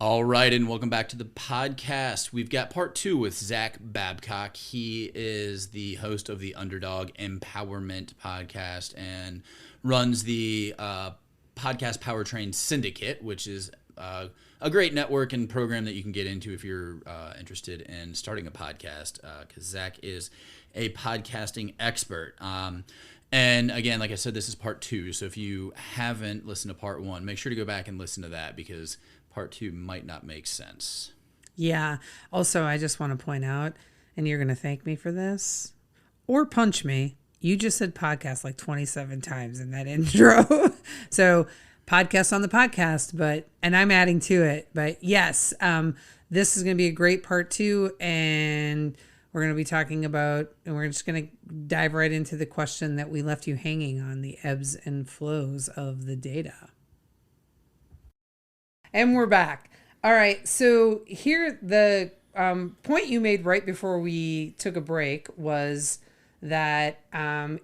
All right, and welcome back to the podcast. We've got part two with Zach Babcock. He is the host of the Underdog Empowerment podcast and runs the Podcast Powertrain Syndicate, which is a great network and program that you can get into if you're interested in starting a podcast, because Zach is a podcasting expert. And again, like I said, this is part two. So if you haven't listened to part one, make sure to go back and listen to that, because part two might not make sense. Yeah. Also, I just want to point out, and you're going to thank me for this or punch me. You just said podcast like 27 times in that intro. So podcast on the podcast, and I'm adding to it. But yes, this is going to be a great part two. And we're going to be talking about, and we're just going to dive right into the question that we left you hanging on, the ebbs and flows of the data. And we're back. All right. So here, the point you made right before we took a break was that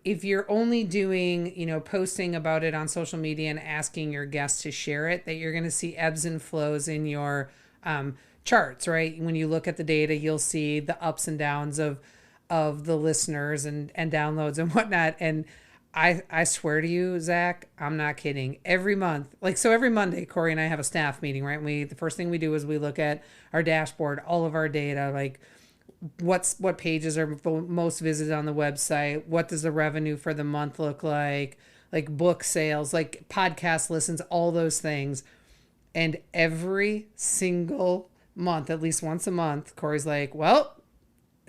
if you're only doing, posting about it on social media and asking your guests to share it, that you're going to see ebbs and flows in your charts, right? When you look at the data, you'll see the ups and downs of the listeners and downloads and whatnot. And I swear to you, Zach, I'm not kidding. Every month, every Monday, Corey and I have a staff meeting, right? The first thing we do is we look at our dashboard, all of our data, like what pages are most visited on the website, what does the revenue for the month look like book sales, like podcast listens, all those things. And every single month, at least once a month, Corey's like, well,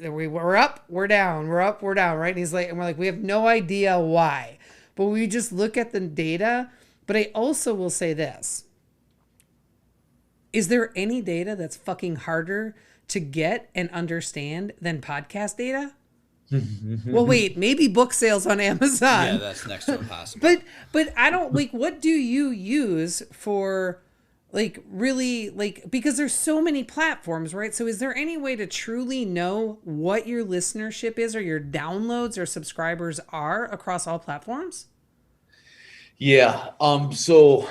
we're up, we're down, we're up, we're down, right? And he's like, and we're like, we have no idea why, but we just look at the data. But I also will say this: is there any data that's fucking harder to get and understand than podcast data? Well, wait, maybe book sales on Amazon. Yeah, that's next to impossible. But I don't what do you use for really, because there's so many platforms, right? So is there any way to truly know what your listenership is, or your downloads or subscribers are across all platforms? Yeah. So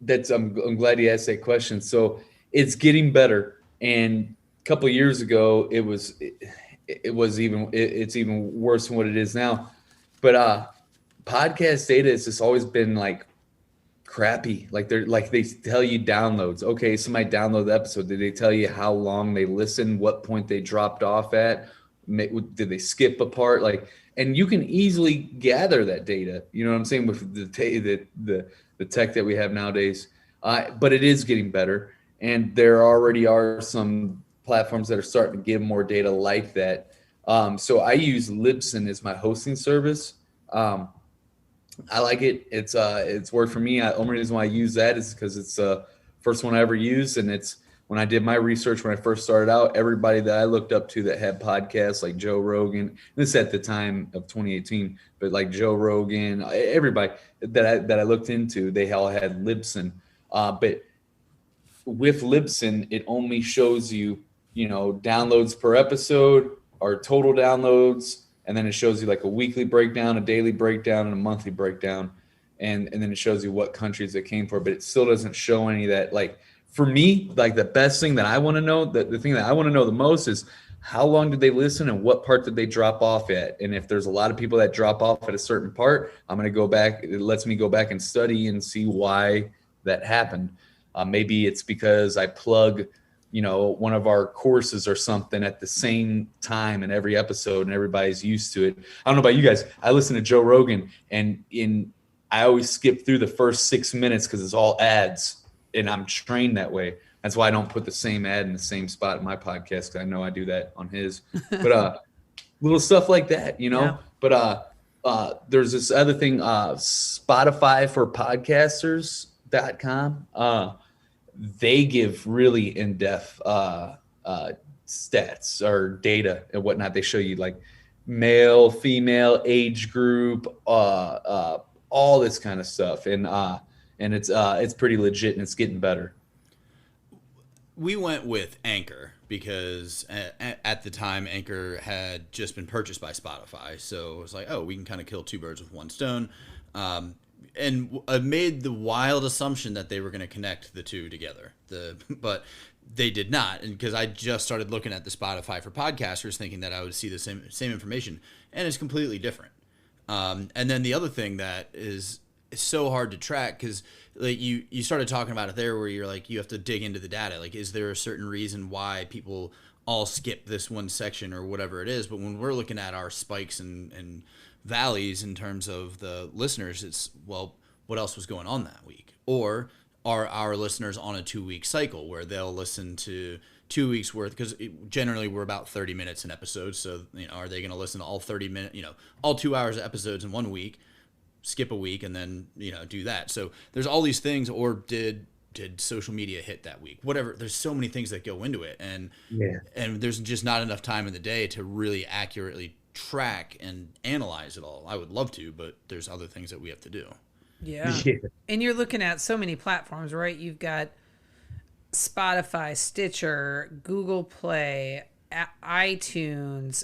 that's, I'm glad you asked that question. So it's getting better. And a couple of years ago, it's even worse than what it is now. But podcast data has just always been crappy. They tell you downloads. Okay, somebody download the episode. Did they tell you how long they listened, what point they dropped off at? Did they skip a part? And you can easily gather that data. You know what I'm saying, with the tech that we have nowadays. But it is getting better, and there already are some platforms that are starting to give more data like that. So I use Libsyn as my hosting service. I like it. It's worked for me. The only reason why I use that is because it's the first one I ever used, and it's when I did my research when I first started out. Everybody that I looked up to that had podcasts, like Joe Rogan, this at the time of 2018, but like Joe Rogan, everybody that I looked into, they all had Libsyn. But with Libsyn, it only shows you, downloads per episode or total downloads. And then it shows you a weekly breakdown, a daily breakdown, and a monthly breakdown. And then it shows you what countries it came for, but it still doesn't show any of that. For me, the best thing that I want to know, the thing that I want to know the most is how long did they listen and what part did they drop off at? And if there's a lot of people that drop off at a certain part, I'm going to go back. It lets me go back and study and see why that happened. Maybe it's because I plug one of our courses or something at the same time in every episode, and everybody's used to it. I don't know about you guys. I listen to Joe Rogan, and I always skip through the first 6 minutes because it's all ads, and I'm trained that way. That's why I don't put the same ad in the same spot in my podcast, because I know I do that on his. But little stuff like that, Yeah. But there's this other thing, Spotify for podcasters.com. They give really in-depth stats or data and whatnot. They show you male, female, age group, all this kind of stuff, and it's pretty legit, and it's getting better. We went with Anchor because at the time Anchor had just been purchased by Spotify, so it was we can kind of kill two birds with one stone. made the wild assumption that they were going to connect the two together. But they did not, and because I just started looking at the Spotify for podcasters, thinking that I would see the same information, and it's completely different. And then the other thing that is so hard to track, because like you started talking about it there, where you're like, you have to dig into the data. Like, is there a certain reason why people all skip this one section or whatever it is? But when we're looking at our spikes and valleys in terms of the listeners, it's, well, what else was going on that week? Or are our listeners on a 2-week cycle where they'll listen to 2 weeks worth? Because generally we're about 30 minutes an episode. So, are they going to listen to all 30 minutes, all 2 hours of episodes in 1 week, skip a week, and then, do that? So there's all these things. Or did social media hit that week? Whatever. There's so many things that go into it. And there's just not enough time in the day to really accurately track and analyze it all. I would love to, but there's other things that we have to do. Yeah. And you're looking at so many platforms, right? You've got Spotify, Stitcher, Google Play, iTunes,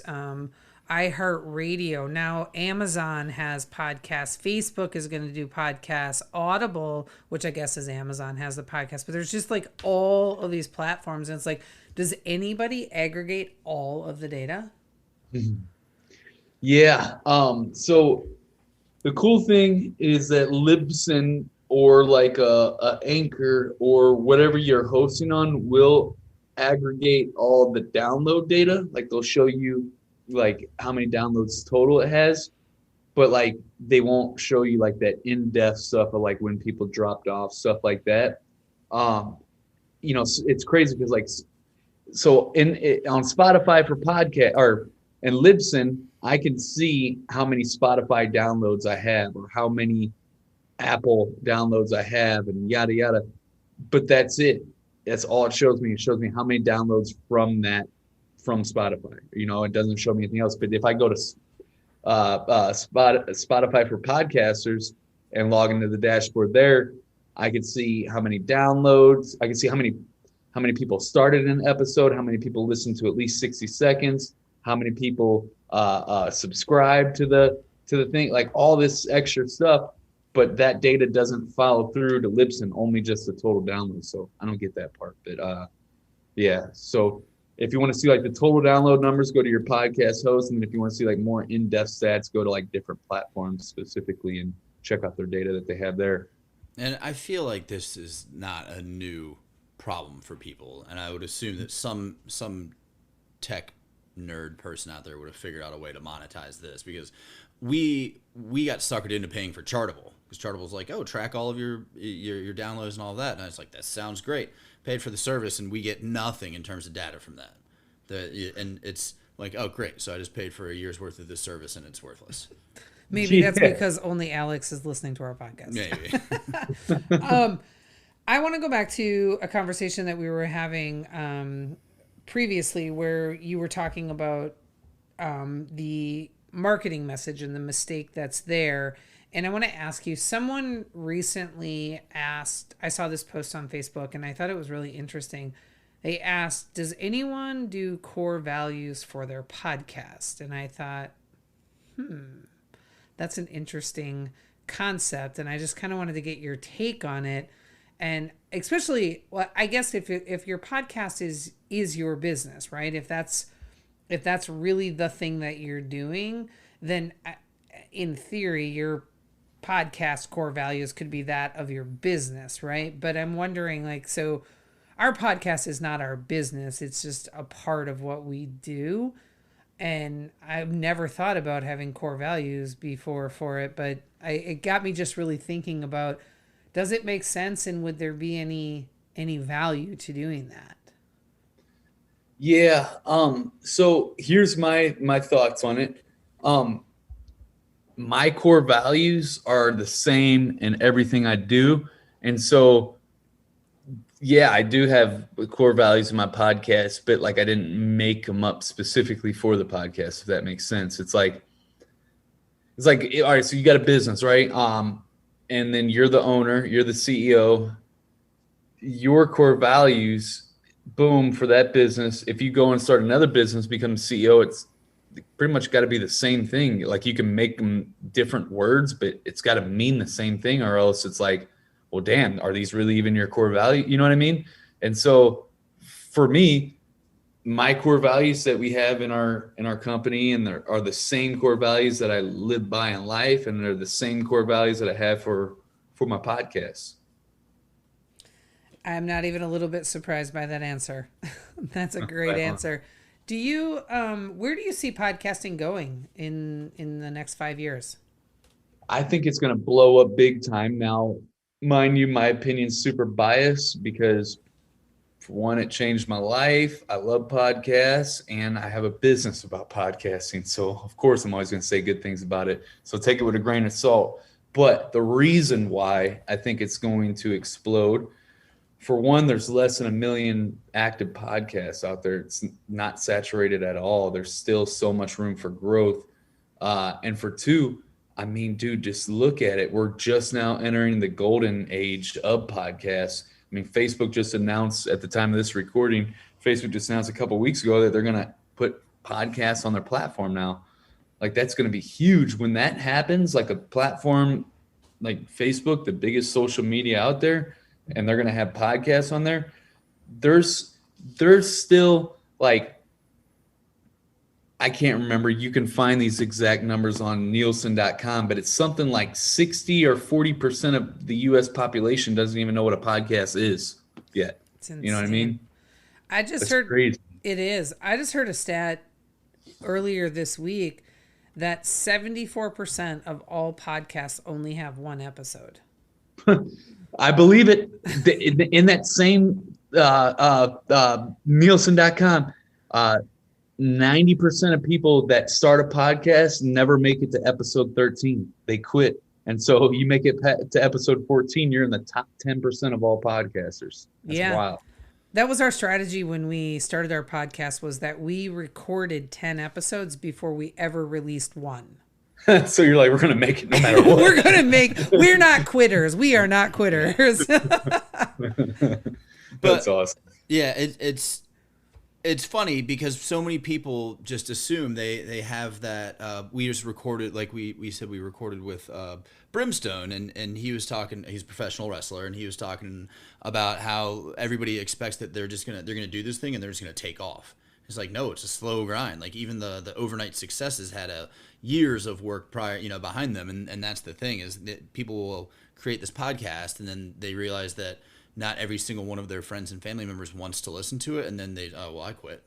iHeartRadio. Now Amazon has podcasts. Facebook is going to do podcasts. Audible, which I guess is Amazon, has the podcast. But there's just like all of these platforms. And it's like, does anybody aggregate all of the data? Yeah. So the cool thing is that Libsyn or like a Anchor or whatever you're hosting on will aggregate all the download data. Like, they'll show you like how many downloads total it has, but like they won't show you like that in-depth stuff of like when people dropped off, stuff like that. It's crazy because like, so on Spotify for podcast and Libsyn, I can see how many Spotify downloads I have or how many Apple downloads I have and yada, yada. But that's it. That's all it shows me. It shows me how many downloads from Spotify. It doesn't show me anything else. But if I go to Spotify for podcasters and log into the dashboard there, I can see how many downloads. I can see how many people started an episode, how many people listened to at least 60 seconds, how many people subscribe to the thing, like all this extra stuff. But that data doesn't follow through to Libsyn, only just the total download. So I don't get that part. But yeah. So if you want to see like the total download numbers, go to your podcast host. And if you want to see like more in-depth stats, go to like different platforms specifically and check out their data that they have there. And I feel like this is not a new problem for people. And I would assume that some tech nerd person out there would have figured out a way to monetize this, because we got suckered into paying for Chartable, because Chartable's like, oh, track all of your downloads and all that. And I was like, that sounds great. Paid for the service, and we get nothing in terms of data from that. And it's like, oh, great. So I just paid for a year's worth of this service, and it's worthless. Maybe that's because only Alex is listening to our podcast. Maybe. I want to go back to a conversation that we were having previously, where you were talking about the marketing message and the mistake that's there. And I want to ask you, someone recently asked, I saw this post on Facebook and I thought it was really interesting. They asked, does anyone do core values for their podcast? And I thought, that's an interesting concept. And I just kind of wanted to get your take on it. And especially, well, I guess if your podcast is your business, right? If that's really the thing that you're doing, then in theory, your podcast core values could be that of your business, right? But I'm wondering, like, so our podcast is not our business. It's just a part of what we do. And I've never thought about having core values before for it, but it got me just really thinking about, does it make sense, and would there be any value to doing that? Yeah. So here's my thoughts on it. My core values are the same in everything I do. And so, yeah, I do have core values in my podcast, but like I didn't make them up specifically for the podcast, if that makes sense. It's like, all right, so you got a business, right? And then you're the owner, you're the CEO. Your core values, boom, for that business. If you go and start another business, become CEO, it's pretty much got to be the same thing. Like you can make them different words, but it's got to mean the same thing, or else it's like, well, damn, are these really even your core value? You know what I mean? And so for me, my core values that we have in our company, and there are the same core values that I live by in life, and they're the same core values that I have for my podcast. I'm not even a little bit surprised by that answer. That's a great answer. Do you where do you see podcasting going in the next 5 years? I think it's going to blow up big time. Now, mind you, my opinion's super biased because, for one, it changed my life. I love podcasts, and I have a business about podcasting. So, of course, I'm always going to say good things about it. So take it with a grain of salt. But the reason why I think it's going to explode, for one, there's less than 1 million active podcasts out there. It's not saturated at all. There's still so much room for growth. And for two, I mean, dude, just look at it. We're just now entering the golden age of podcasts. I mean, Facebook just announced at the time of this recording, Facebook just announced a couple of weeks ago that they're going to put podcasts on their platform now. Like, that's going to be huge. When that happens, like a platform like Facebook, the biggest social media out there, and they're going to have podcasts on there, there's still, like, I can't remember. You can find these exact numbers on Nielsen.com, but it's something like 60 or 40% of the U.S. population doesn't even know what a podcast is yet. You know what I mean? I just That's heard crazy. It is. I just heard a stat earlier this week that 74% of all podcasts only have one episode. I believe it. In that same Nielsen.com, 90% of people that start a podcast never make it to episode 13. They quit. And so you make it to episode 14, you're in the top 10% of all podcasters. That's wild. That was our strategy when we started our podcast, was that we recorded 10 episodes before we ever released one. So you're like, we're going to make it no matter what. We're not quitters. We are not quitters. That's awesome. Yeah, it's funny because so many people just assume they have that. We just recorded, like we said, we recorded with Brimstone, and he was talking. He's a professional wrestler, and he was talking about how everybody expects that they're gonna do this thing and they're just gonna take off. It's like, no, it's a slow grind. Like, even the overnight successes had years of work prior, behind them, and that's the thing, is that people will create this podcast and then they realize that not every single one of their friends and family members wants to listen to it, and then I quit.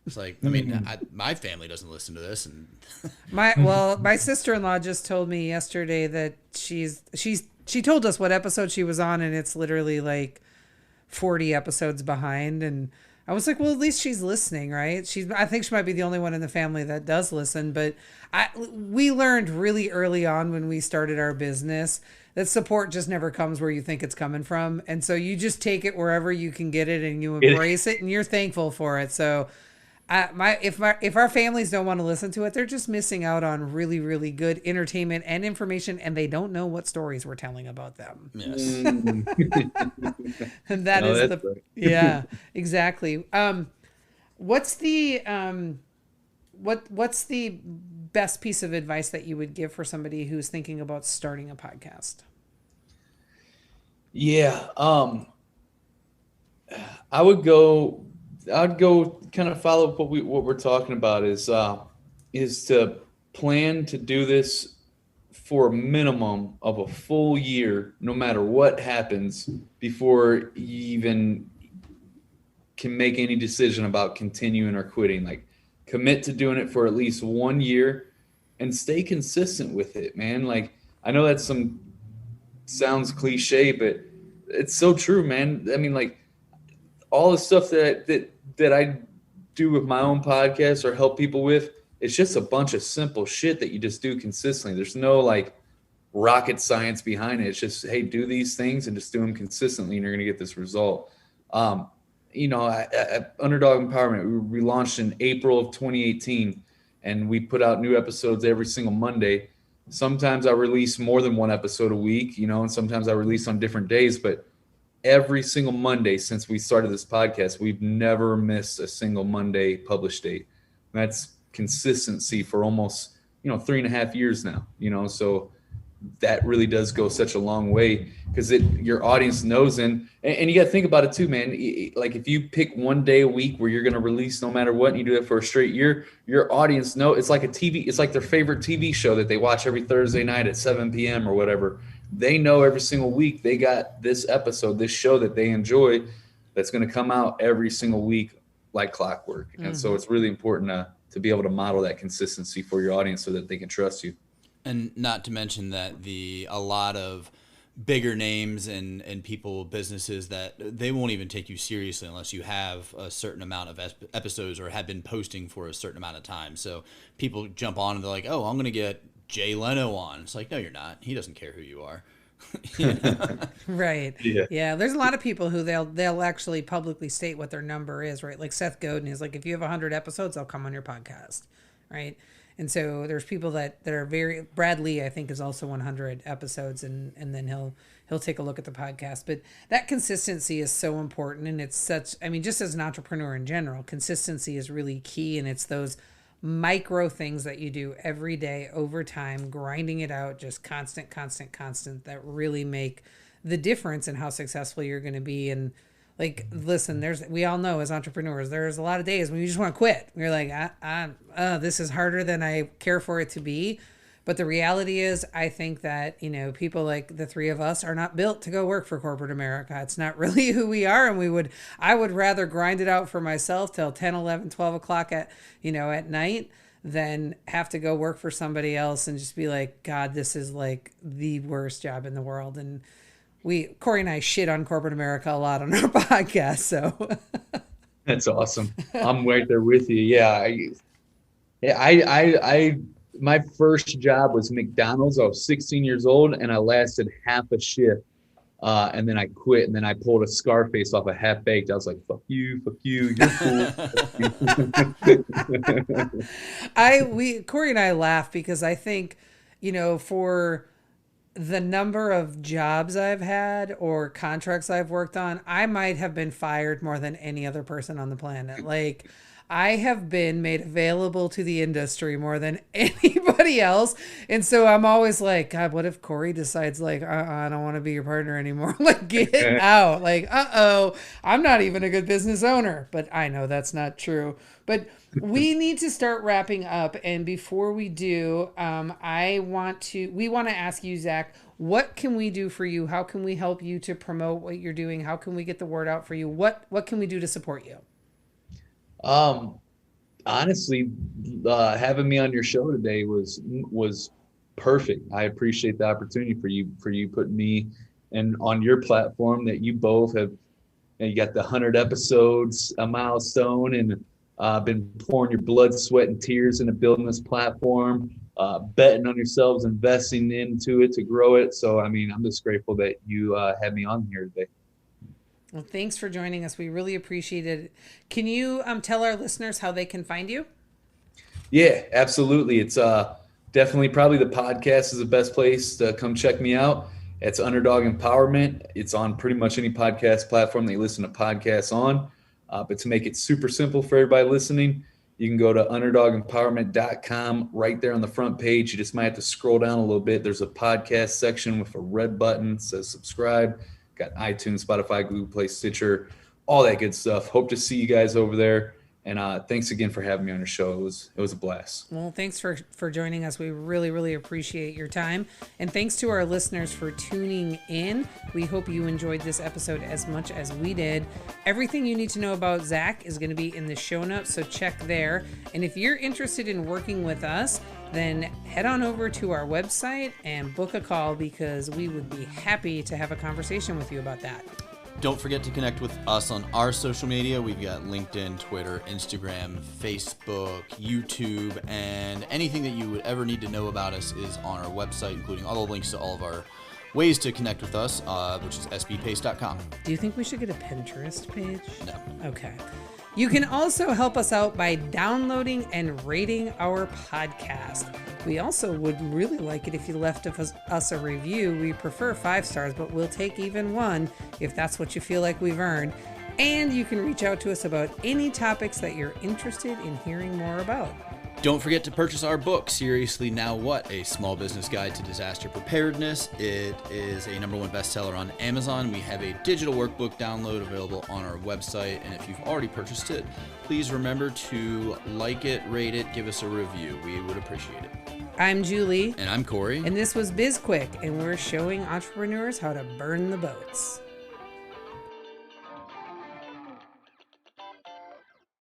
It's like, I mean, my family doesn't listen to this, and my sister-in-law just told me yesterday that she told us what episode she was on, and it's literally like 40 episodes behind, and I was like, well, at least she's listening, right? I think she might be the only one in the family that does listen, but we learned really early on when we started our business that support just never comes where you think it's coming from. And so you just take it wherever you can get it, and you embrace it, and you're thankful for it. So if our families don't want to listen to it, they're just missing out on really, really good entertainment and information, and they don't know what stories we're telling about them. yes. And yeah, exactly. What's the best piece of advice that you would give for somebody who's thinking about starting a podcast? Yeah. I'd go kind of follow up what we're talking about, is to plan to do this for a minimum of a full year, no matter what happens, before you even can make any decision about continuing or quitting. Like, commit to doing it for at least 1 year and stay consistent with it, man. Like, I know that sounds cliche, but it's so true, man. I mean, like, all the stuff that I do with my own podcast or help people with, it's just a bunch of simple shit that you just do consistently. There's no like rocket science behind it. It's just, hey, do these things and just do them consistently, and you're going to get this result. At Underdog Empowerment, we launched in April of 2018, and we put out new episodes every single Monday. Sometimes I release more than one episode a week, and sometimes I release on different days, but every single Monday since we started this podcast, we've never missed a single Monday publish date. That's consistency for almost, 3.5 years now, so that really does go such a long way, because your audience knows. And you got to think about it too, man. Like if you pick one day a week where you're going to release no matter what, and you do it for a straight year, your audience it's like it's like their favorite TV show that they watch every Thursday night at 7 p.m. or whatever. They know every single week they got this episode, this show that they enjoy, that's going to come out every single week like clockwork. And so it's really important to be able to model that consistency for your audience so that they can trust you. And not to mention that a lot of bigger names and people, businesses, that they won't even take you seriously unless you have a certain amount of episodes or have been posting for a certain amount of time. So people jump on and they're like, oh, I'm going to get Jay Leno on. It's like, no, you're not. He doesn't care who you are. Right. Yeah. Yeah. There's a lot of people who they'll actually publicly state what their number is, right? Like Seth Godin is like, if you have 100 episodes, I'll come on your podcast. Right. And so there's people that are Brad Lee, I think, is also 100 episodes, and then he'll take a look at the podcast. But that consistency is so important. And it's just as an entrepreneur in general, consistency is really key. And it's those micro things that you do every day over time, grinding it out, just constant, that really make the difference in how successful you're going to be. And like, listen, we all know as entrepreneurs, there's a lot of days when you just want to quit. You're like, this is harder than I care for it to be. But the reality is, I think that, people like the three of us are not built to go work for corporate America. It's not really who we are. And I would rather grind it out for myself till 10, 11, 12 o'clock at night than have to go work for somebody else and just be like, God, this is like the worst job in the world. And Corey and I shit on corporate America a lot on our podcast. So that's awesome. I'm right there with you. Yeah. I my first job was McDonald's. I was 16 years old and I lasted half a shift. And then I quit, and then I pulled a Scarface off a Half Baked. I was like, fuck you, you're cool. Corey and I laugh because I think, for the number of jobs I've had or contracts I've worked on, I might have been fired more than any other person on the planet. Like, I have been made available to the industry more than anybody else. And so I'm always like, God, what if Corey decides like, I don't want to be your partner anymore? Like, get out. Like, I'm not even a good business owner. But I know that's not true. But we need to start wrapping up. And before we do, we want to ask you, Zach, what can we do for you? How can we help you to promote what you're doing? How can we get the word out for you? What can we do to support you? Honestly, having me on your show today was perfect. I appreciate the opportunity for you putting me and on your platform that you both have. You got the 100 episodes, a milestone, and been pouring your blood, sweat, and tears into building this platform, betting on yourselves, investing into it to grow it. So, I mean, I'm just grateful that you had me on here today. Well, thanks for joining us. We really appreciate it. Can you tell our listeners how they can find you? Yeah, absolutely. It's definitely probably the podcast is the best place to come check me out. It's Underdog Empowerment. It's on pretty much any podcast platform that you listen to podcasts on. But to make it super simple for everybody listening, you can go to underdogempowerment.com. Right there on the front page. You just might have to scroll down a little bit. There's a podcast section with a red button that says subscribe. Got iTunes, Spotify, Google Play, Stitcher, all that good stuff. Hope to see you guys over there. And thanks again for having me on your show. It was a blast. Well, thanks for joining us. We really, really appreciate your time. And thanks to our listeners for tuning in. We hope you enjoyed this episode as much as we did. Everything you need to know about Zach is going to be in the show notes, so check there. And if you're interested in working with us, then head on over to our website and book a call, because we would be happy to have a conversation with you about that. Don't forget to connect with us on our social media. We've got LinkedIn, Twitter, Instagram, Facebook, YouTube, and anything that you would ever need to know about us is on our website, including all the links to all of our ways to connect with us, which is sbpace.com. Do you think we should get a Pinterest page? No. Okay. You can also help us out by downloading and rating our podcast. We also would really like it if you left us a review. We prefer 5 stars, but we'll take even 1 if that's what you feel like we've earned. And you can reach out to us about any topics that you're interested in hearing more about. Don't forget to purchase our book, Seriously Now What? A Small Business Guide to Disaster Preparedness. It is a #1 bestseller on Amazon. We have a digital workbook download available on our website. And if you've already purchased it, please remember to like it, rate it, give us a review. We would appreciate it. I'm Julie. And I'm Corey. And this was BizQuik, and we're showing entrepreneurs how to burn the boats.